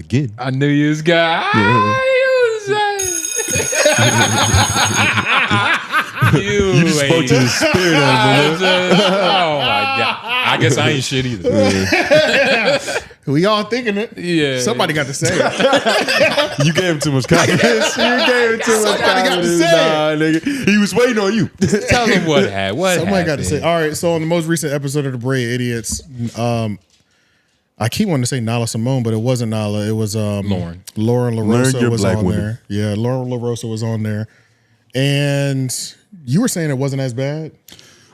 again. I knew you was guy. You just spoke to the spirit of him. Oh my God. I guess I ain't shit either. We all thinking it. Yeah. Somebody got to say it. You gave him too much confidence. Somebody got to say it. Nigga. He was waiting on you. Tell him what happened. Somebody got to say it. All right, so on the most recent episode of The Bray Idiots, I keep wanting to say Nala Simone, but it wasn't Nala. It was Lauren. Lauren Learn LaRosa your was black on women. there. Yeah, Lauren LaRosa was on there. And you were saying it wasn't as bad?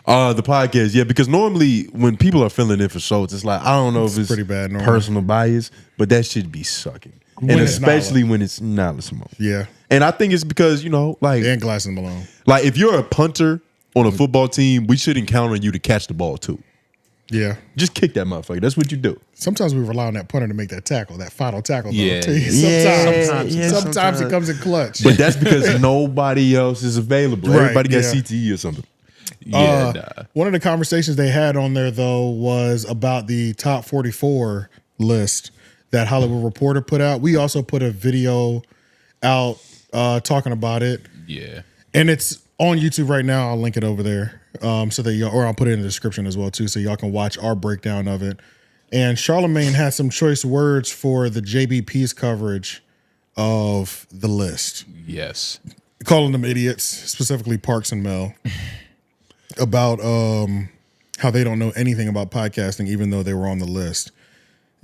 The podcast, yeah, because normally when people are filling in for shows, it's like, I don't know if it's pretty bad normally. personal bias, but that should be sucking. When And it's especially when it's Nala Simone. Yeah. And I think it's because, you know, like Glasses Malone. Like if you're a punter on a football team, we shouldn't count on you to catch the ball too. Yeah. Just kick that motherfucker. That's what you do. Sometimes we rely on that punter to make that tackle, that final tackle. Though, Yeah. Sometimes it comes in clutch. But that's because nobody else is available. Right, Everybody got yeah. CTE or something. One of the conversations they had on there, though, was about the top 44 list that Hollywood Reporter put out. We also put a video out talking about it. Yeah. And it's on YouTube right now. I'll link it over there so that y'all, or I'll put it in the description as well, too, so y'all can watch our breakdown of it. And Charlamagne had some choice words for the JBP's coverage of the list. Yes. Calling them idiots, specifically Parks and Mel. About how they don't know anything about podcasting, even though they were on the list.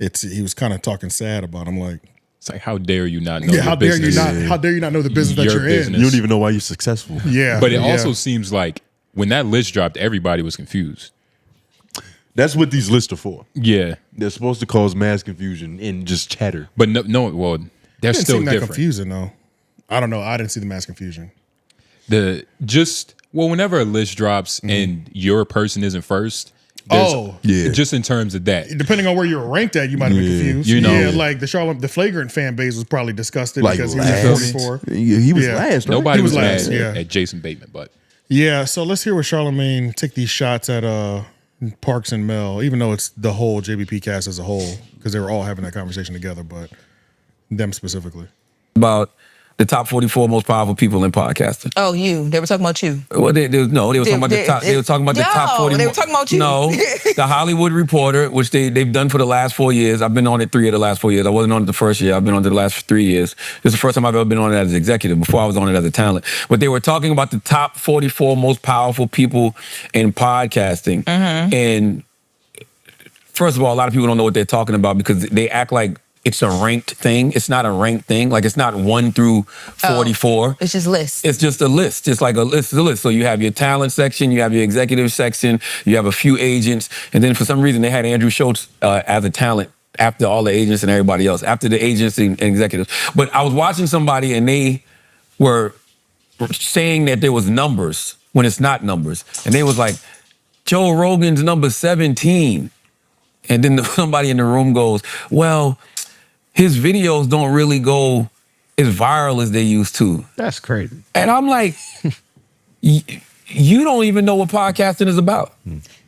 He was kind of talking sad about them, like, it's like, how dare you not know? yeah, how dare you not? How dare you not know the business that you're in? You don't even know why you're successful. Yeah, But it also seems like when that list dropped, everybody was confused. That's what these lists are for. Yeah, They're supposed to cause mass confusion and just chatter. but no, well, they're It didn't still seem that different. confusing though. I don't know. I didn't see the mass confusion. Whenever a list drops and your person isn't first, Yeah. just in terms of that. Depending on where you were ranked at, you might have been confused. You know. Yeah, like the Flagrant fan base was probably disgusted Like because he was last. at 44. He was Yeah. last, right? Nobody He was was last, mad yeah. at Jason Bateman, but Yeah, so let's hear what Charlamagne take these shots at Parks and Mel, even though it's the whole JBP cast as a whole, because they were all having that conversation together, but them specifically. About the top 44 most powerful people in podcasting. Oh, you. They were talking about you. Well, they were talking about the top. They were talking about the top 40. They were talking about you. No, the Hollywood Reporter, which they've done for the last 4 years. I've been on it 3 of the last 4 years. I wasn't on it the first year. I've been on it the last 3 years. This is the first time I've ever been on it as an executive. Before I was on it as a talent. But they were talking about the top 44 most powerful people in podcasting. And first of all, a lot of people don't know what they're talking about because they act like it's a ranked thing. It's not a ranked thing. Like it's not 1 through 44. It's just lists. It's just a list. It's like a list. It's a list. So you have your talent section, you have your executive section, you have a few agents, and then for some reason they had Andrew Schultz as a talent after all the agents and everybody else, after the agents and executives. But I was watching somebody and they were saying that there was numbers when it's not numbers. And they was like, Joe Rogan's number 17. And then somebody in the room goes, well, his videos don't really go as viral as they used to. That's crazy. And I'm like, you don't even know what podcasting is about.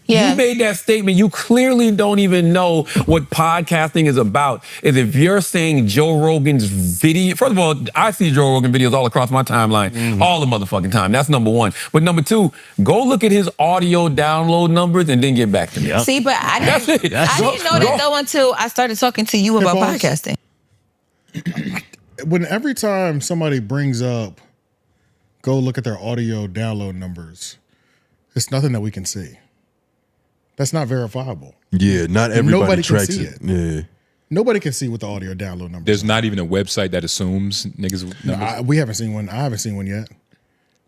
Yeah. You made that statement. You clearly don't even know what podcasting is about. Is if you're saying Joe Rogan's video, first of all, I see Joe Rogan videos all across my timeline, all the motherfucking time. That's number one. But number two, go look at his audio download numbers and then get back to me. Yep. See, but I That's it. didn't know that though until I started talking to you about Pause. podcasting. When every time somebody brings up, go look at their audio download numbers, it's nothing that we can see. That's not verifiable. Yeah, not everybody Nobody can tracks see it. Yeah. Nobody can see what the audio download numbers there's are. not even a website that assumes niggas. numbers. We haven't seen one. I haven't seen one yet.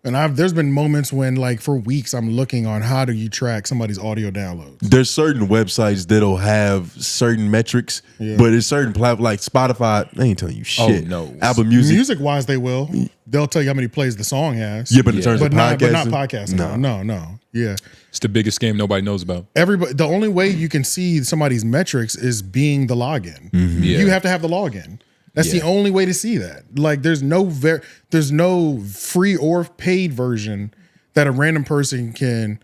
And there's been moments when, like, for weeks, I'm looking on how do you track somebody's audio downloads. There's certain websites that'll have certain metrics, but it's certain platforms like Spotify, they ain't telling you shit. no. Apple Music. Music-wise, they will. They'll tell you how many plays the song has. Yeah, but in terms of but podcasting. not podcasting. No. Yeah. It's the biggest scam nobody knows about. Everybody. The only way you can see somebody's metrics is being the login. Yeah. You have to have the login. That's the only way to see that. Like, there's no free or paid version that a random person can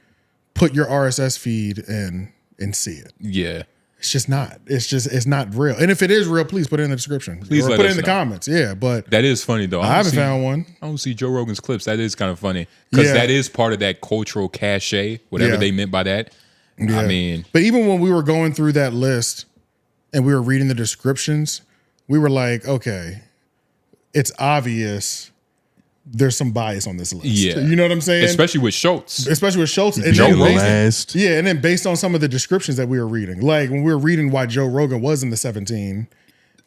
put your RSS feed in and see it. Yeah. It's just not. It's not real. And if it is real, please put it in the description. Please or let put it us in the know. comments. Yeah, but That is funny though. I haven't found one. I don't see Joe Rogan's clips. That is kind of funny because Yeah. that is part of that cultural cachet, whatever Yeah. they meant by that. Yeah. I mean, but even when we were going through that list and we were reading the descriptions, we were like, okay, it's obvious there's some bias on this list. yeah, You know what I'm saying? Especially with Schultz. Especially with Schultz. And Joe then based- last. Yeah, and then based on some of the descriptions that we were reading, like when we were reading why Joe Rogan was in the 17,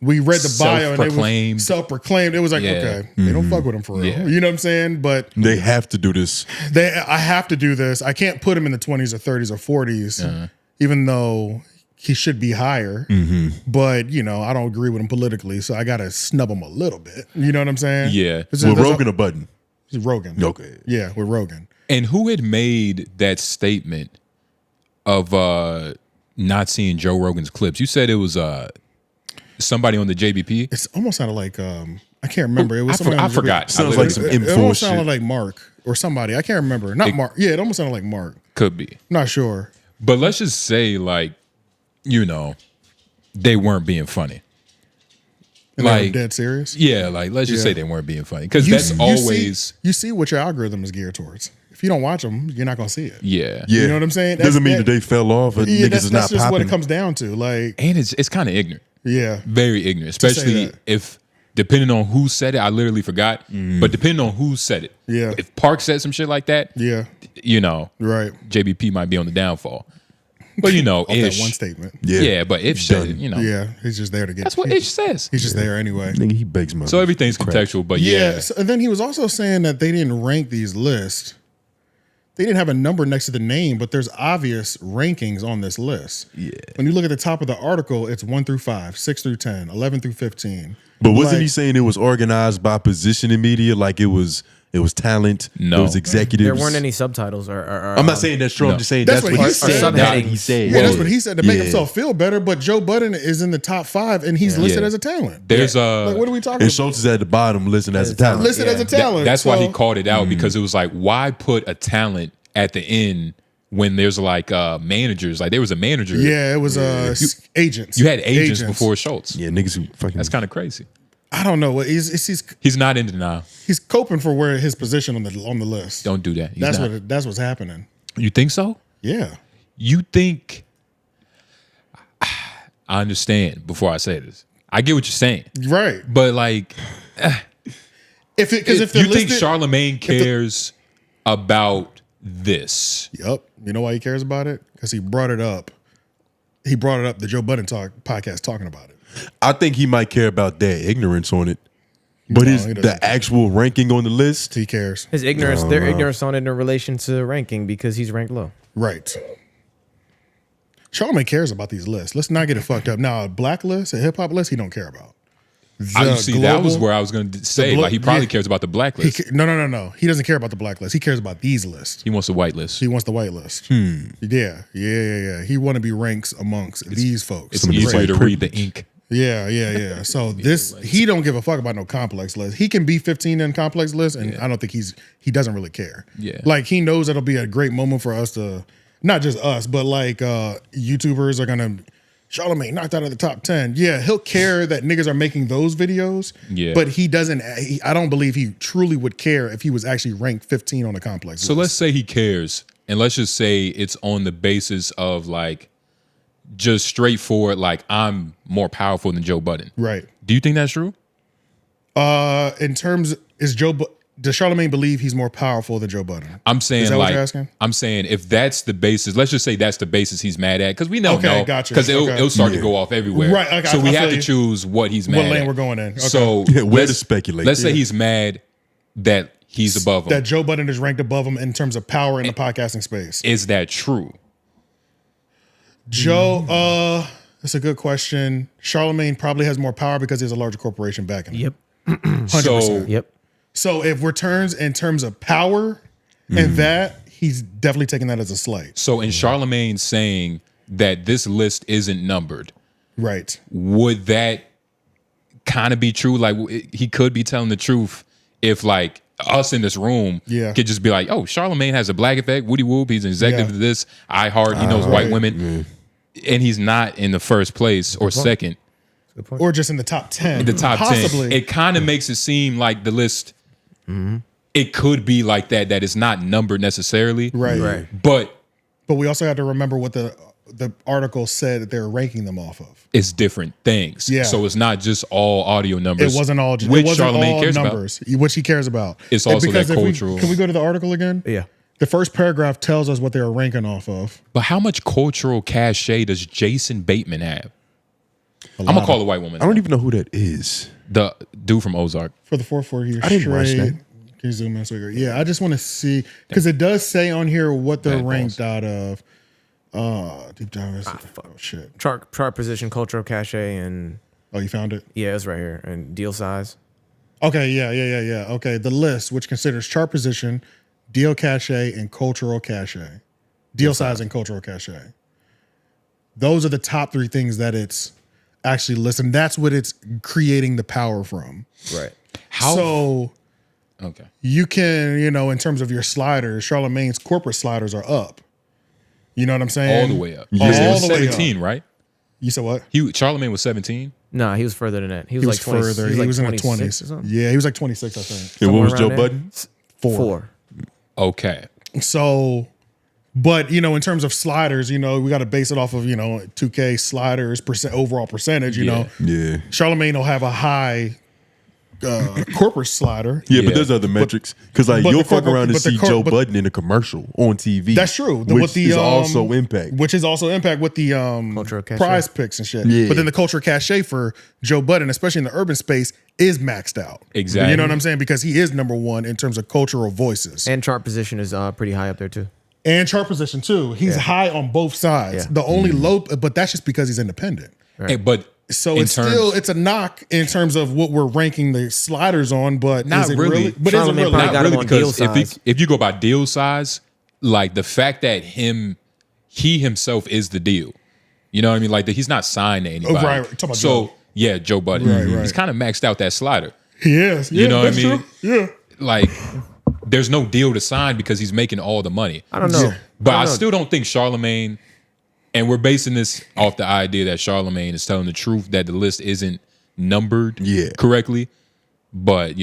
we read the bio and it Self-proclaimed. was self-proclaimed. It was like, Yeah. okay, they don't fuck with him for real. Yeah. You know what I'm saying? But They have to do this. I have to do this. I can't put him in the 20s or 30s or 40s, even though he should be higher. But, you know, I don't agree with him politically, so I got to snub him a little bit. You know what I'm saying? Yeah. It's With there's Rogan or Budden? Rogan. Okay. Yeah, with Rogan. And who had made that statement of not seeing Joe Rogan's clips? You said it was somebody on the JBP. It's almost sounded like I can't remember. It was I somebody on the forgot. Sounds I like some literally- It info almost shit. sounded like Mark or somebody. I can't remember. Not Mark. Yeah, it almost sounded like Mark. could be. Not sure. But let's just say, like, you know, they weren't being funny. And they were Like, dead serious. yeah, like let's just Yeah. say they weren't being funny because that's always you see what your algorithm is geared towards. If you don't watch them, you're not gonna see it. yeah. Yeah. You know what I'm saying? Doesn't mean That- that they fell off or Yeah, niggas that's is not just what popping. it comes down to. Like, And it's kind of ignorant, yeah, very ignorant, say especially that. if depending on who said it. I literally forgot, but depending on who said it, Yeah. If Park said some shit like that, yeah, you know, right. JBP might be on the downfall. But you know, Off that Ish, one statement. yeah, but if said it, Done. you know, Yeah, he's just there to get. that's what Ish says. He's just there anyway. Nigga, he begs my. So everything's crap. contextual, but Yeah. yeah, So, and then he was also saying that they didn't rank these lists. They didn't have a number next to the name, but there's obvious rankings on this list. Yeah. When you look at the top of the article, it's 1 through 5, 6 through 10, 11 through 15. But wasn't Like- he saying it was organized by position in media? Like it was talent. No. It was executives. There weren't any subtitles or I'm not saying that's true. No. I'm just saying That's that's, what what he he said. said. Or That's what subheading. he said. Yeah, that's what he said to make Yeah. himself feel better. But Joe Budden is in the top 5 and he's listed Yeah. as a talent. there's Like, what are we talking And about? Schultz is at the bottom, listed as a talent. Listed as a talent. That's why he so- called it out because it was like, why put a talent at the end when there's like managers? Like there was a manager. Yeah, it was agents. You had agents before Schultz. Yeah, niggas who fucking. That's kind of crazy. I don't know. He's not in denial. He's coping for where his position on the list. Don't do that. He's That's not. that's what's happening. You think so? Yeah. You think? I understand. Before I say this, I get what you're saying, Right. but like, If they're you think listed, Charlamagne cares about this? Yep. You know why he cares about it? Because he brought it up. He brought it up. The Joe Budden podcast talking about it. I think he might care about their ignorance on it, but No, his he doesn't. the actual ranking on the list. He cares. His ignorance, their ignorance on it in relation to ranking because he's ranked low. Right. Charlamagne cares about these lists. Let's not get it fucked up. Now, a black list, a hip hop list, he don't care about. I The see. That was global- where I was going to say. glo- Like he probably yeah. cares about the blacklist. No. He doesn't care about the black list. He cares about these lists. He wants the white list. He wants the white list. Yeah. He want to be ranks amongst these folks. It's Some of the easier white to read the privilege. ink. Yeah. So he don't give a fuck about no complex list. He can be 15 in complex list, and I don't think he doesn't really care. Yeah. Like he knows that'll be a great moment for us to, not just us, but like YouTubers are gonna Charlamagne knocked out of the top 10. Yeah, he'll care that niggas are making those videos. Yeah. But he doesn't. I don't believe he truly would care if he was actually ranked 15 on the complex. So list. let's say he cares, and let's just say it's on the basis of like just straightforward, like I'm more powerful than Joe Budden. Right. Do you think that's true? In terms, does Charlamagne believe he's more powerful than Joe Budden? I'm saying Is that what like you're asking? I'm saying if that's the basis, let's just say that's the basis he's mad at because we don't Okay, know gotcha. because it'll, Okay. it'll start to go off everywhere. Right, okay, so we I have feel to you. choose what he's mad What lane at. we're going in? Okay. So Yeah, where to let's- speculate. Let's say he's mad that he's above him. That Joe Budden is ranked above him in terms of power in the podcasting space. Is that true? Joe, that's a good question. Charlamagne probably has more power because he has a larger corporation backing him. Yep. 100%. Yep. So if we're turns in terms of power and that, he's definitely taking that as a slight. So in Charlamagne saying that this list isn't numbered, Right. would that kind of be true? Like he could be telling the truth if like us in this room Yeah. could just be like, oh, Charlamagne has a black effect, Woody Whoop, he's an executive Yeah. of this, I Heart, he knows white right. women. and he's not in the first place or second. Or just in the top 10. In the top Possibly. 10. It kind of makes it seem like the list, it could be like that it's not numbered necessarily. Right. But we also have to remember what the article said that they were ranking them off of. it's different things. Yeah. So it's not just all audio numbers. It wasn't all which Charlamagne all cares numbers, which he cares about. It's also because that if cultural. can we go to the article again? Yeah. The first paragraph tells us what they were ranking off of. But how much cultural cachet does Jason Bateman have? I'm gonna call a white woman. I don't even know who that is. The dude from Ozark. For the 4-4 years I didn't watch straight. that. Can you zoom in so we go? Yeah, I just want to see because it does say on here what they're Bad ranked balls. out of. Deep down. Oh shit. Chart position, cultural cachet, and Oh, you found it? yeah, it's right here. And deal size. Okay, yeah. Okay, the list, which considers chart position, deal cachet, and cultural cachet. Deal size and cultural cachet. Those are the top 3 things that it's actually listed. That's what it's creating the power from. Right. How? So Okay. you can, in terms of your sliders, Charlamagne's corporate sliders are up. You know what I'm saying? All the way up. Yeah. He All was the way 17, right? You said what? Charlamagne was 17. Nah, he was further than that. He was, He like was 20, further. He like was in the 26 or 20s. something. Yeah, he was like 26, I think. And what was Somewhere Joe around Budden? 4. Okay. So, but in terms of sliders, we got to base it off of 2K sliders overall percentage. Yeah. Yeah. Charlamagne will have a high corporate slider. Yeah, Yeah. but there's other metrics because like but you'll the fuck corporate- around and but the see cor- Joe but- Budden in a commercial on TV. That's true. Which is also impact. Which is also impact with the Cultural cachet. prize picks and shit. Yeah. But then the cultural cachet for Joe Budden, especially in the urban space, is maxed out. Exactly. You know what I'm saying? Because he is number 1 in terms of cultural voices. And chart position is pretty high up there too. And chart position too. He's high on both sides. Yeah. The only low, but that's just because he's independent. But So in it's terms- still it's a knock in terms of what we're ranking the sliders on, but Not is it really. But is it Charlamagne really? probably not got him really on deal because size. if you go by deal size, like the fact that he himself is the deal. You know what I mean? Like that he's not signed to anybody. right. Talking about So Joe. yeah, Joe Budden. Right. He's kind of maxed out that slider. He is. You know what I that's mean? true. Yeah. Like there's no deal to sign because he's making all the money. I don't know. But I don't know. still don't think Charlamagne, and we're basing this off the idea that Charlamagne is telling the truth that the list isn't numbered correctly. But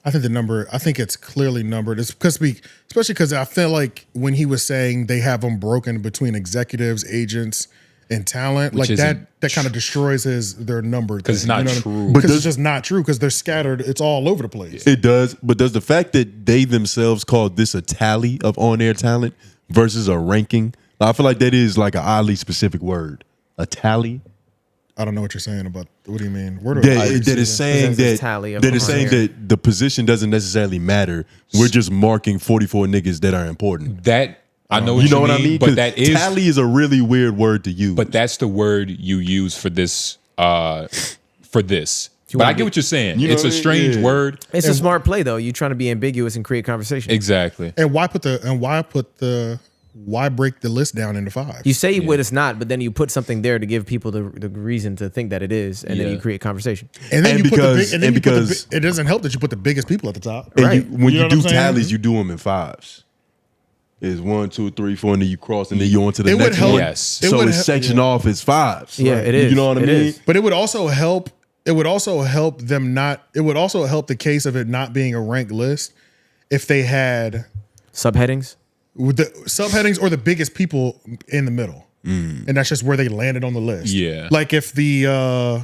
I think it's clearly numbered. It's especially because I feel like when he was saying they have them broken between executives, agents, and talent, Which like that isn't kind of destroys their number. 'Cause it's not what I mean? true. But Because does- it's just not true because they're scattered. It's all over the place. It does, but does the fact that they themselves call this a tally of on-air talent versus a ranking? I feel like that is like an oddly specific word. A tally. I don't know what you're saying about. What do you mean? Where do That, I that is saying Presents this that tally of that is saying on-air. that the position doesn't necessarily matter. We're just marking 44 niggas that are important. that I know what You know what I mean? But 'Cause that is tally is a really weird word to use. But that's the word you use for this. But I get what you're saying. You know It's what a I mean? strange Yeah. word. It's a smart play though. You're trying to be ambiguous and create conversation. Exactly. And why break the list down into 5? You say what it's not, but then you put something there to give people the reason to think that it is, and then Yeah. you create conversation. And then And you put the because- big, and then and you put the because- big, it doesn't help that you put the biggest people at the top. And Right. when You you, know do what I'm saying? tallies, you do them in 5s. It's 1, 2, 3, 4, and then you cross, and then you on to the It would next help- one. Yes. it So would it's help- sectioned off as 5s. Yeah, it is. You know what I It mean? is. But it would also help. It would also help them not. It would also help the case of it not being a ranked list if they had Subheadings. with the subheadings or the biggest people in the middle, and that's just where they landed on the list. Yeah. like if the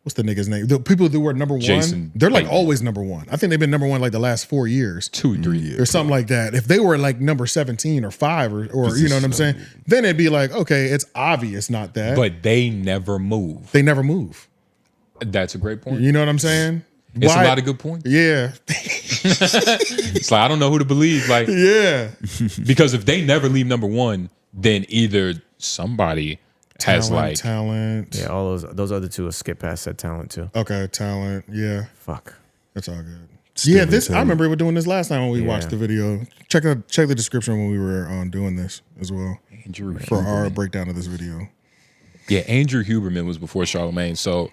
what's the nigga's name? The people who were number 1, Jason they're like Bateman. always number 1. I think they've been number 1 like the last 4 years. 2, 3 years. Or something like that. If they were like number 17 or 5 or you know what I'm saying, then it'd be like, okay, it's obvious not that. But they never move. they never move. That's a great point. You know what I'm saying? It's Why- a lot of good points. Yeah. It's like I don't know who to believe. Like Yeah. because if they never leave number 1, then either somebody has like talent. Yeah, all those other two will skip past that talent too. Okay, talent. Yeah. Fuck. That's all good. Still yeah, this I talent. remember we were doing this last time when we Yeah. watched the video. Check the description when we were doing this as well Andrew for our Huberman. breakdown of this video. Yeah, Andrew Huberman was before Charlamagne. So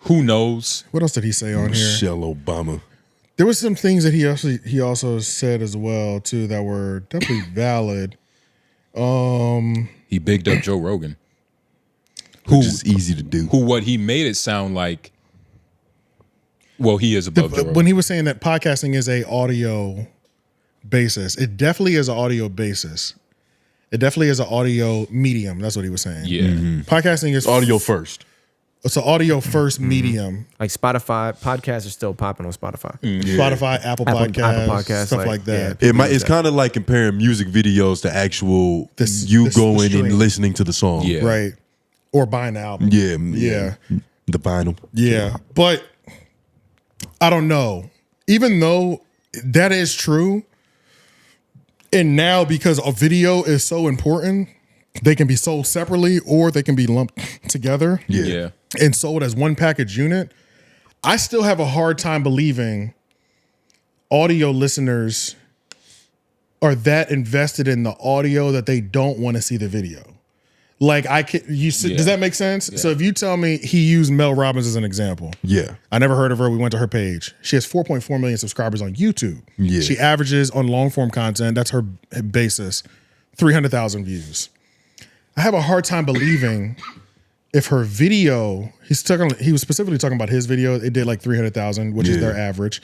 who knows? What else did he say on here? Michelle Obama. There was some things that he also said as well too that were definitely valid. He bigged up Joe Rogan. Which is easy to do. What he made it sound like, well, he is above Joe Rogan. When he was saying that podcasting is a audio basis, it definitely is an audio basis. It definitely is an audio medium. That's what he was saying. Yeah. Podcasting is Audio first. It's an audio first medium. Like Spotify, podcasts are still popping on Spotify. Spotify, Apple Podcasts, stuff like that. It's kind of like comparing music videos to actual the going and stream. listening to the song. Yeah. Right. Or buying the album. Yeah. The vinyl. Yeah. But I don't know. Even though that is true, and now because a video is so important, they can be sold separately or they can be lumped together Yeah. and sold as one package unit. I still have a hard time believing audio listeners are that invested in the audio that they don't want to see the video. Like does that make sense? So if you tell me he used Mel Robbins as an example. Yeah. I never heard of her. We went to her page. She has 4.4 million subscribers on YouTube. Yeah. She averages on long form content. That's her basis. 300,000 views. I have a hard time believing if her video, he was specifically talking about his video. It did like 300,000, which is their average.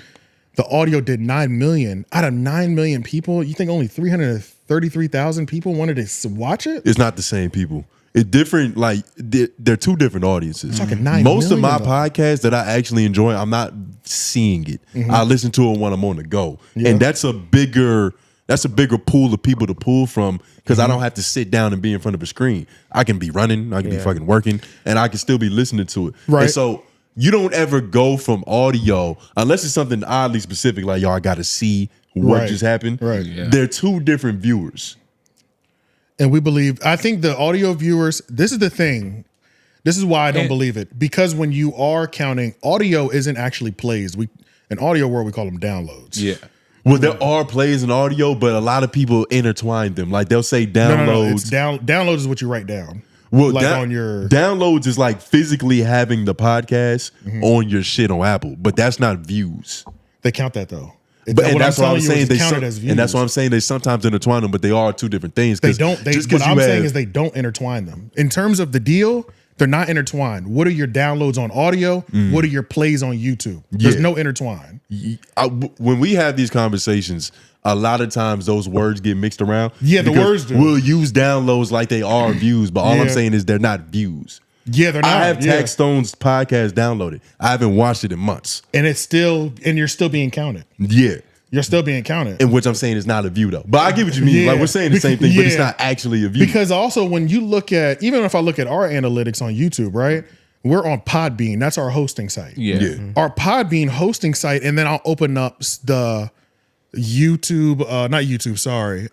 The audio did 9 million. Out of 9 million people, you think only 333,000 people wanted to watch it? It's not the same people. It's different. Like they're two different audiences. Talking 9 Most of my million, though. podcasts that I actually enjoy, I'm not seeing it. I listen to it when I'm on the go, and that's a bigger pool of people to pull from because I don't have to sit down and be in front of a screen. I can be running, I can be fucking working, and I can still be listening to it. Right. And so you don't ever go from audio unless it's something oddly specific, like I got to see what Right. just happened. Right. Yeah. They're two different viewers. And I think the audio viewers, this is the thing. This is why I don't believe it. Because when you are counting, audio isn't actually plays. In audio world, we call them downloads. Yeah. Well, there are plays in audio, but a lot of people intertwine them. Like they'll say downloads. No. It's download is what you write down. Well, like on your downloads is like physically having the podcast on your shit on Apple, but that's not views. They count that though. And that's what I'm saying. They count it as views. And that's what I'm saying. They sometimes intertwine them, but they are two different things. They don't. What I'm saying is they don't intertwine them. In terms of the deal, they're not intertwined. What are your downloads on audio? What are your plays on YouTube? There's no intertwine. When we have these conversations, a lot of times those words get mixed around. Yeah, the because words do. We'll use downloads like they are views, but all I'm Yeah. saying is they're not views. Yeah, they're not. I have yeah. Tax Stone's podcast downloaded. I haven't watched it in months. And you're still being counted. Yeah. You're still being counted. In which I'm saying is not a view though. But I get what you mean. Yeah. Like we're saying the same thing, but it's Yeah. not actually a view. Because also when you look at, even if I look at our analytics on YouTube, right? We're on Podbean. That's our hosting site. Yeah. Our Podbean hosting site, and then I'll open up the YouTube, not YouTube, sorry.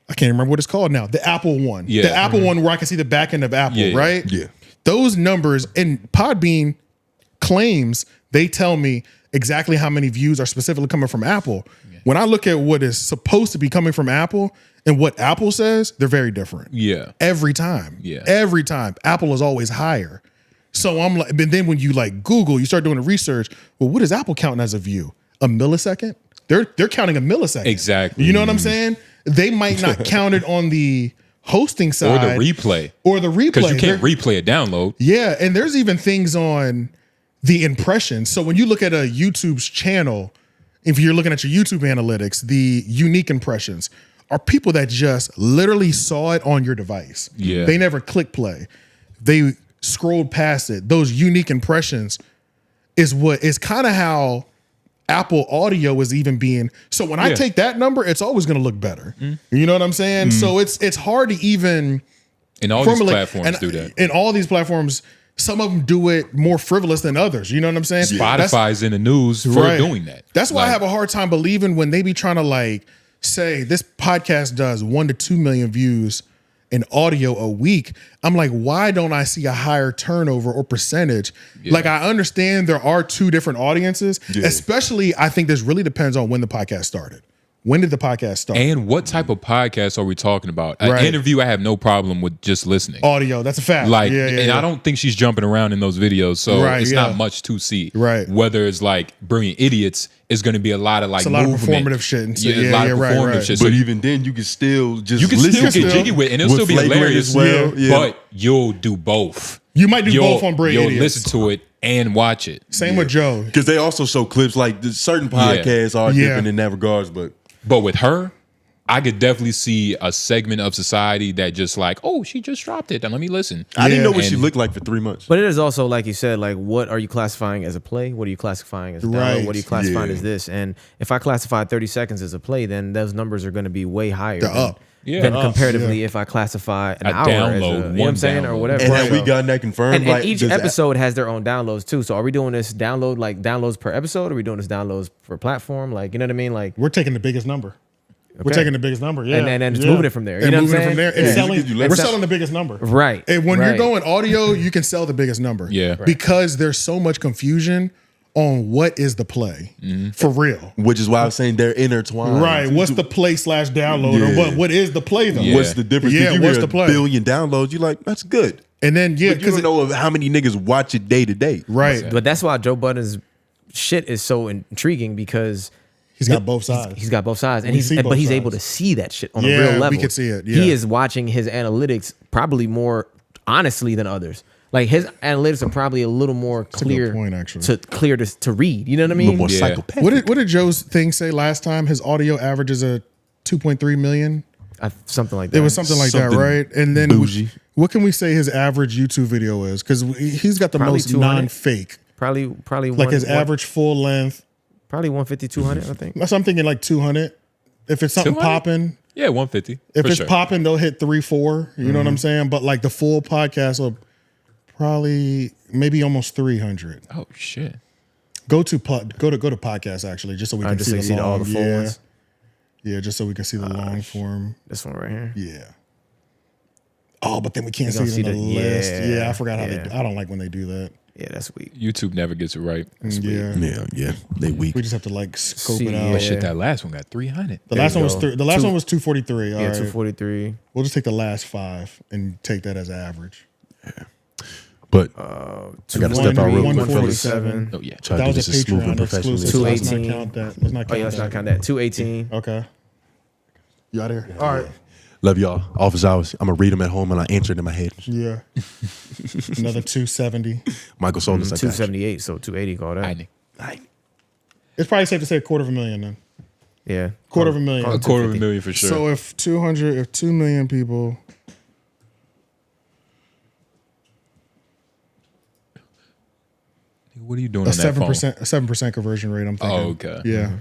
I can't remember what it's called now. The Apple one. Yeah. The Apple one where I can see the back end of Apple, Yeah, yeah. right? Yeah. Those numbers, and Podbean claims, they tell me exactly how many views are specifically coming from Apple. When I look at what is supposed to be coming from Apple and what Apple says, they're very different. Yeah. Every time. Yeah. Every time. Apple is always higher. So I'm like, but then when you like Google, you start doing the research. Well, what is Apple counting as a view? A millisecond? They're counting a millisecond. Exactly. You know what I'm saying? They might not count it on the hosting Or side. the replay. Or the replay. Because you can't replay a download. Yeah, and there's even things on the impressions. So when you look at a YouTube's channel, if you're looking at your YouTube analytics, the unique impressions are people that just literally saw it on your device. Yeah. They never click play. They scrolled past it. Those unique impressions is what is kind of how Apple Audio is even being. So when I Yeah. take that number, it's always going to look better. You know what I'm saying? So it's hard to even And all these formulate- platforms and, do that. And all these platforms, some of them do it more frivolous than others. You know what I'm saying? That's- Spotify's in the news for right. doing that. That's why I Like, have a hard time believing when they be trying to like say this podcast does 1 to 2 million views in audio a week. I'm like, why don't I see a higher turnover or percentage? Like, I understand there are two different audiences, especially I think this really depends on when the podcast started. When did the podcast start? And what type of podcast are we talking about? An Right. interview, I have no problem with just listening. Audio, that's a fact. Like, yeah, and I don't think she's jumping around in those videos, so Right, it's yeah. not much to see. Right. Whether it's like Brilliant Idiots, is going to be a lot of like It's a lot of movement. performative shit and Yeah, shit. a lot Yeah, of right, performative right. shit. But So even then, you can still just you can listen still get to jiggy with it, and it'll with still be flagrant hilarious. as well. Yeah. But you'll do both. You might do You'll- both on Brilliant You'll Idiots. listen to it and watch it. Same with Joe. Because they also show clips like certain podcasts are Yeah. different in that regards, but But with her, I could definitely see a segment of society that just like, oh, she just dropped it. Now let me listen. I didn't know what And- she looked like for 3 months. But it is also, like you said, like what are you classifying as a play? What are you classifying as a download? Right. What are you classifying Yeah. as this? And if I classify 30 seconds as a play, then those numbers are going to be way higher They're than, up. Yeah. than Up, comparatively if I classify an A hour as download, you know what one I'm saying, or download. whatever. And Right. have we gotten that confirmed? And Like, each does that- episode has their own downloads too. So are we doing this downloads per episode? Or are we doing this downloads per platform? Like, you know what I mean? Like, We're taking the biggest number. We're Okay. taking the biggest number, yeah. And then just yeah. moving it from there. You And know what I'm moving it saying? from there. And Yeah. selling, You we're could selling the biggest number. Right. And when you're right. going audio, you can sell the biggest number. Yeah. Right. Because there's so much confusion on what is the play for real. which is why I was saying they're intertwined. Right. What's the play / download or Yeah. what is the play though? Yeah. What's the difference? Yeah, If you what's hear the play? a billion downloads, you're like, that's good. And then yeah, But you don't know of how many niggas watch it day to day. right. But that's why Joe Budden's shit is so intriguing because He's got both sides. he's got both sides, and We see both he's sides. able to see that shit on Yeah, a real we level. could see it, He yeah. is watching his analytics probably more honestly than others. Like his analytics are probably a little more a good clear point, actually. to read. You know what I A little mean? more Yeah. psychopathic. What did Joe's thing say last time? His audio averages a 2.3 million. Something like that. It was something like Something that, right? And then bougie. what can we say his average YouTube video is? Because he's got the Probably most 200. non-fake. probably Like his average full length. probably 150, 200, I think. So I'm thinking like 200. If it's something 200? popping, Yeah, 150. if for it's sure. popping, they'll hit 3-4. You know what I'm saying? But like the full podcast will probably maybe almost 300. Oh shit. Go to podcast actually, just so we can Just see so the you see long. all the full yeah. ones. Yeah, just so we can see the long form. This one right here. Yeah. Oh, but then we can't see gonna it in the see the- list. yeah, Yeah, I forgot how yeah. they. I don't like when they do that. Yeah, that's weak. YouTube never gets it right. Yeah, Yeah, they weak. we just have to like scope See, it yeah. out. But shit, that last one got 300. The last you one was go. the last Two- one was 243. All Yeah, right, 243. we'll just take the last 5 and take that as average. But I got to step out real quick, fellas. 147. Oh yeah. Try That to do was this a as smooth and Patreon professional as exclusive. possible. So let's not 218. count that. Let's not Oh count yeah, let's that. not count that. 218. Okay. You out of here? All right. Love y'all. Office hours. I'm gonna read them at home and I answer it in my head. Yeah. Another 270. Michael Solis. I got you. 278, so 280 call that. I It's probably safe to say $250,000 then. Yeah. $250,000. Call a it quarter of a 250. million for sure. So if 2 million people. what are you doing A on that phone? 7% conversion rate. I'm thinking. Oh, okay. Yeah,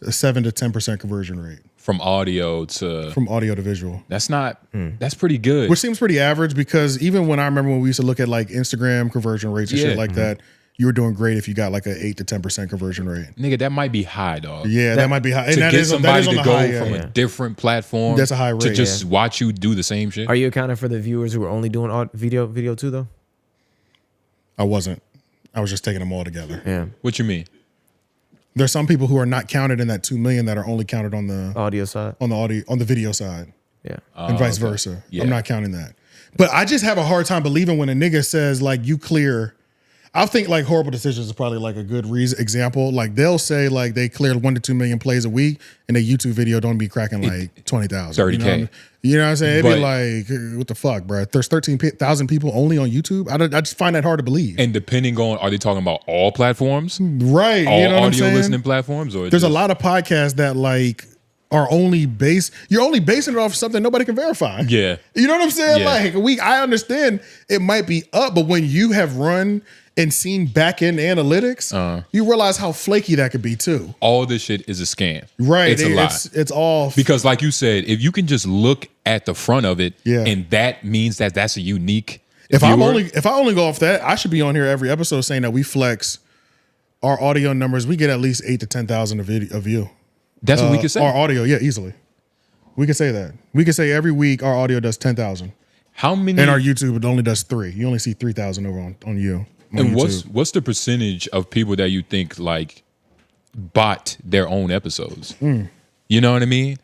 a 7 to 10% conversion rate From audio to from audio to visual, that's not that's pretty good. which seems pretty average because even when I remember when we used to look at like Instagram conversion rates and Yeah. shit like that, you were doing great if you got like a 8 to 10% conversion rate. Nigga, that might be high, dog. Yeah, that might be high. And To that get is- that somebody is on to the go high end. from a different platform That's a high to rate, just watch you do the same shit. Are you accounting for the viewers who are only doing video too though? I wasn't. I was just taking them all together. Yeah. What you mean? There's some people who are not counted in that 2 million that are only counted on the Audio side. on the video side. Yeah. And vice versa. Yeah. I'm not counting that. But I just have a hard time believing when a nigga says like you clear. I think like Horrible Decisions is probably like a good example. Like they'll say like they cleared 1 to 2 million plays a week, and their YouTube video don't be cracking like 20,000, 30K. You know what I'm saying? It'd be But- like what the fuck, bro? There's 13,000 people only on YouTube. I just find that hard to believe. And depending on, are they talking about all platforms, Right? all You know what I'm audio saying? listening platforms, or There's a just- lot of podcasts that like are only you're only basing it off something nobody can verify. Yeah. You know what I'm saying? Yeah. Like I understand it might be up, but when you have run and seen back end analytics, you realize how flaky that could be too. all this shit is a scam. Right. It's a lie. It's all Because like you said, if you can just look at the front of it, Yeah. and that means that that's a unique. if I viewer, only go off that, I should be on here every episode saying that we flex our audio numbers. We get at least 8 to 10,000 a view. that's what we could say. Our audio, yeah, easily. We could say that. We could say every week our audio does 10,000. How many? And our YouTube it only does 3. You only see 3,000 over on you. On and YouTube. what's the percentage of people that you think like bought their own episodes? You know what I mean?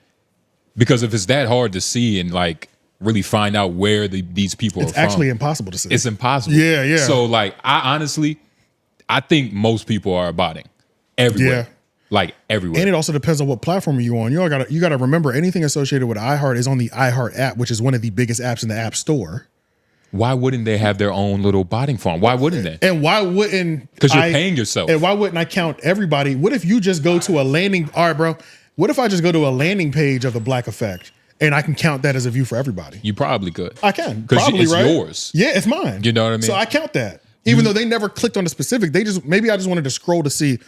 Because if it's that hard to see and like really find out where these people It's are from, actually impossible to see. it's impossible. Yeah, yeah. So like, I think most people are botting everywhere. Yeah. Like everywhere. And it also depends on what platform you're on. You gotta remember anything associated with iHeart is on the iHeart app, which is one of the biggest apps in the App Store. Why wouldn't they have their own little botting farm? Why wouldn't they? And why wouldn't? Because you're paying yourself. And why wouldn't I count everybody? What if you just go to a landing? All right, bro. What if I just go to a landing page of the Black Effect and I can count that as a view for everybody? You probably could. I can. Because Probably, it's right? yours. Yeah, it's mine. You know what I mean? So I count that. Even though they never clicked on the specific, maybe I just wanted to scroll to see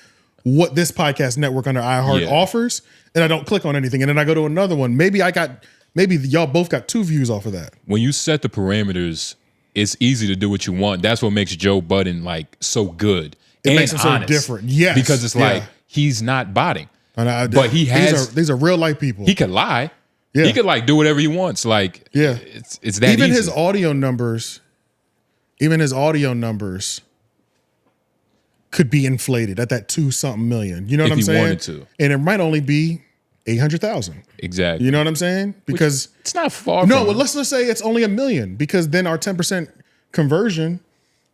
what this podcast network under iHeart offers, and I don't click on anything. And then I go to another one. Maybe y'all both got 2 views off of that. When you set the parameters, it's easy to do what you want. That's what makes Joe Budden like so good. It and makes him so honest. different. Yes. Because it's like he's not botting. But he has these are real life people. He could lie. Yeah. He could like do whatever he wants. Like it's that even easy. his audio numbers could be inflated at that 2-something million. You know what If I'm he saying? wanted to. And it might only be 800,000. Exactly. You know what I'm saying? Because it's not far no, from well, let's just say it's only 1 million, because then our 10% conversion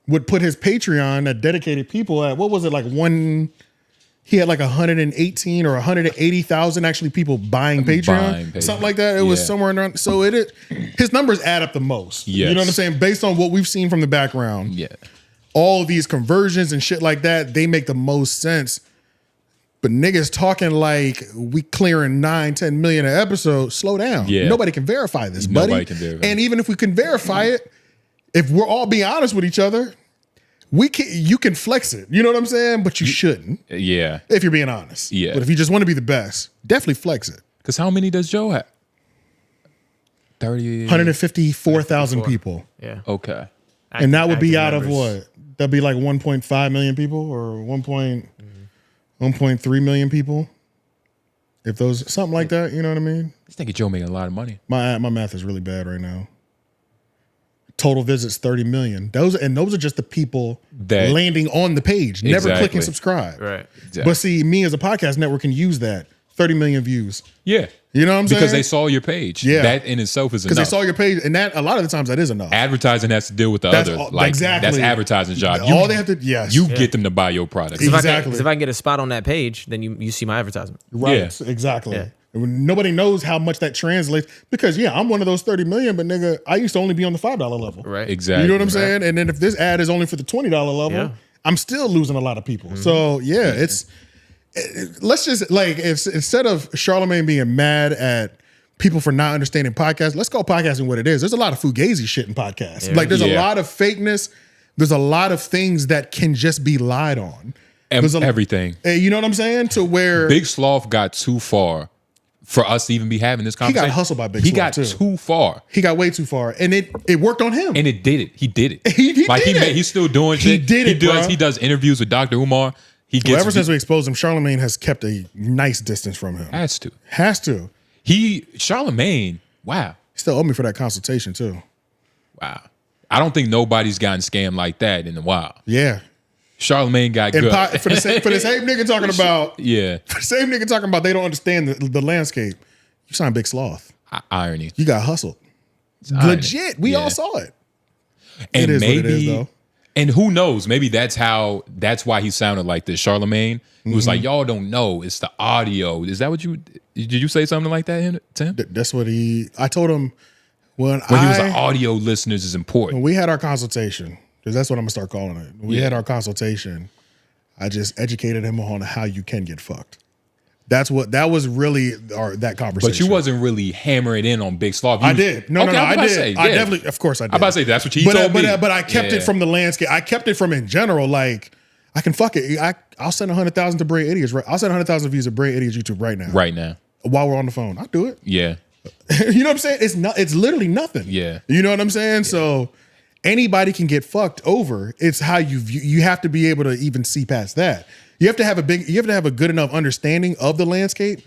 would put his Patreon at dedicated people at, what was it, like he had like 118 or 180,000 actually people buying Patreon, something like that. It was somewhere around. So his numbers add up the most. Yes. You know what I'm saying? Based on what we've seen from the background. Yeah. All of these conversions and shit like that, they make the most sense. But niggas talking like we clearing 9-10 million an episode, slow down. Yeah. Nobody can verify this, buddy. Nobody can verify. And even if we can verify it, if we're all being honest with each other, you can flex it. You know what I'm saying? But you shouldn't. Yeah. If you're being honest. Yeah. But if you just want to be the best, definitely flex it. Because how many does Joe have? 30. 154,000 people. Yeah. Okay. And that would be out Active of members. what? That'd be like 1.5 million people or 1.3 million people. If those, something like that, you know what I mean? This nigga Joe making a lot of money. My math is really bad right now. Total visits 30 million. Those are just the people That- landing on the page, never Exactly. clicking subscribe. Right. Exactly. But see, me as a podcast network can use that 30 million views. Yeah. You know what I'm saying? Because they saw your page. Yeah. That in itself is Because enough. they saw your page, and that a lot of the times that is enough. Advertising has to deal with the That's other. all- Like exactly. that's advertising job. All they have to, yes. You get them to buy your product. Exactly. Because if I can get a spot on that page, then you see my advertisement. Right, Yeah. exactly. Yeah. And when nobody knows how much that translates, because I'm one of those 30 million, but nigga, I used to only be on the $5 level. Right. Exactly. You know what I'm saying? And then if this ad is only for the $20 level, Yeah. I'm still losing a lot of people. So let's just like, if instead of Charlamagne being mad at people for not understanding podcasts, let's call podcasting what it is. There's a lot of fugazi shit in podcasts. Yeah. Like there's a Yeah. lot of fakeness. There's a lot of things that can just be lied on. There's Everything. You know what I'm saying? To where Big Sloth got too far for us to even be having this conversation. hustled by Big He Sloth, got too. too far. he got way too far, and it worked on him. And it did it. He did it. He did it. He's still doing He shit. did it, bro. He does interviews with Dr. Umar. He Well, gets ever since we exposed him, Charlamagne has kept a nice distance from him. has to. Has to. Charlamagne, wow. He still owe me for that consultation too. Wow. I don't think nobody's gotten scammed like that in a while. Yeah. Charlamagne got And good. for the same nigga talking about Yeah. for the same nigga talking about they don't understand the landscape. You signed Big Sloth. Irony. You got hustled. irony. Legit. We Yeah. all saw it. And It is what it maybe, is, though. and who knows? Maybe that's why he sounded like this. Charlamagne was like, y'all don't know. It's the audio. Is that what did you say something like that to him? That's what I told him when He was like, audio listeners is important. when we had our consultation, because that's what I'm gonna start calling it. When we had our consultation, I just educated him on how you can get fucked. That was really that conversation. But you wasn't really hammering in on Big Sloth. I did. No, Okay, no, I was I about to did. say, I yeah. definitely, of course I did. I'm about to say, that's what he told me. But I kept it from the landscape. I kept it from in general. Like, I can fuck it. I'll send 100,000 to Brilliant Idiots. I'll send 100,000 views to Brilliant Idiots YouTube right now. Right now. While we're on the phone. I'll do it. Yeah. You know what I'm saying? It's literally nothing. Yeah. You know what I'm saying? Yeah. So anybody can get fucked over. It's how you have to be able to even see past that. You have to have a good enough understanding of the landscape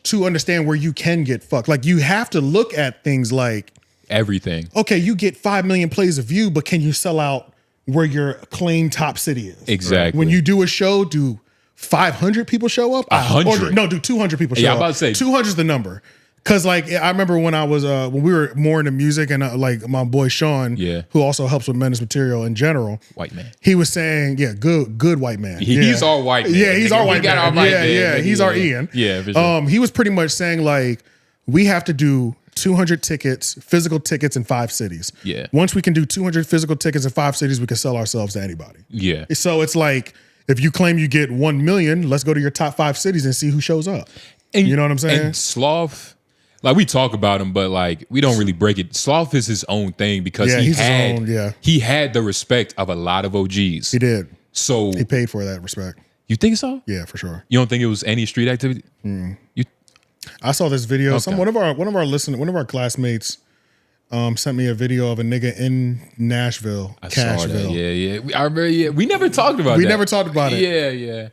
to understand where you can get fucked. Like you have to look at things like everything. Okay, you get 5 million plays a view, but can you sell out where your claimed top city is? Exactly. When you do a show, do 500 people show up. 100? No, do 200 people show Yeah, up? I'm about to say 200 is the number. Cause like I remember when I was when we were more into music and like my boy Sean, who also helps with Menace Material in general, white man. he was saying, good white man. He's our white man. Yeah, he's our white man. Our He's our Ian. Yeah, for sure. He was pretty much saying like we have to do 200 tickets, physical tickets in 5 cities. Yeah. Once we can do 200 physical tickets in 5 cities, we can sell ourselves to anybody. Yeah. So it's like if you claim you get 1 million, let's go to your top 5 cities and see who shows up. And, you know what I'm saying? And Sloth, like we talk about him, but like we don't really break it. Sloth is his own thing because he had the respect of a lot of OGs. He did. So he paid for that respect. You think so? Yeah, for sure. You don't think it was any street activity? I saw this video. Okay. One of our classmates sent me a video of a nigga in Nashville, Cashville. Saw that. Yeah. I remember. Yeah, we never talked about We that. never talked about it. Yeah.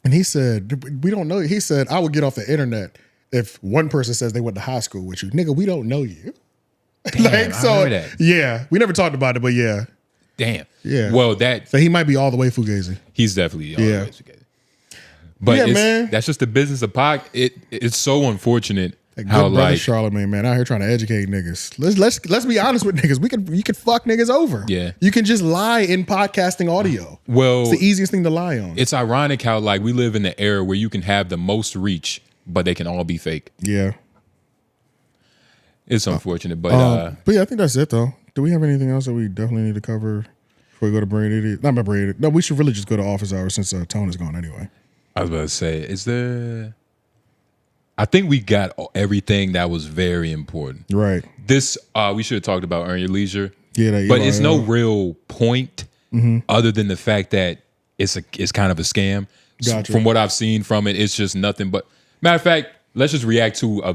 And he said, we don't know. He said, I would get off the internet if one person says they went to high school with you. Nigga, we don't know you. Damn, I heard that. Yeah. We never talked about it, but yeah. Damn. Yeah. Well, so he might be all the way Fugazi. He's definitely all the way Fugazi. But yeah, man. That's just the business of Pac. It's so unfortunate That how good brother like Charlamagne, man, out here trying to educate niggas. Let's be honest with niggas. You can fuck niggas over. Yeah. You can just lie in podcasting audio. Well, it's the easiest thing to lie on. It's ironic how like we live in the era where you can have the most reach, but they can all be fake. Yeah. It's unfortunate, but yeah, I think that's it though. Do we have anything else that we definitely need to cover before we go to Brain Idiot? Not Brain Idiot. No, we should really just go to office hours since Tone is gone anyway. I was about to say, is there? I think we got everything that was very important. Right. This we should have talked about Earn Your Leisure. Yeah, but it's no real point other than the fact that it's kind of a scam. Gotcha. From what I've seen from it, it's just nothing but. Matter of fact, let's just react to a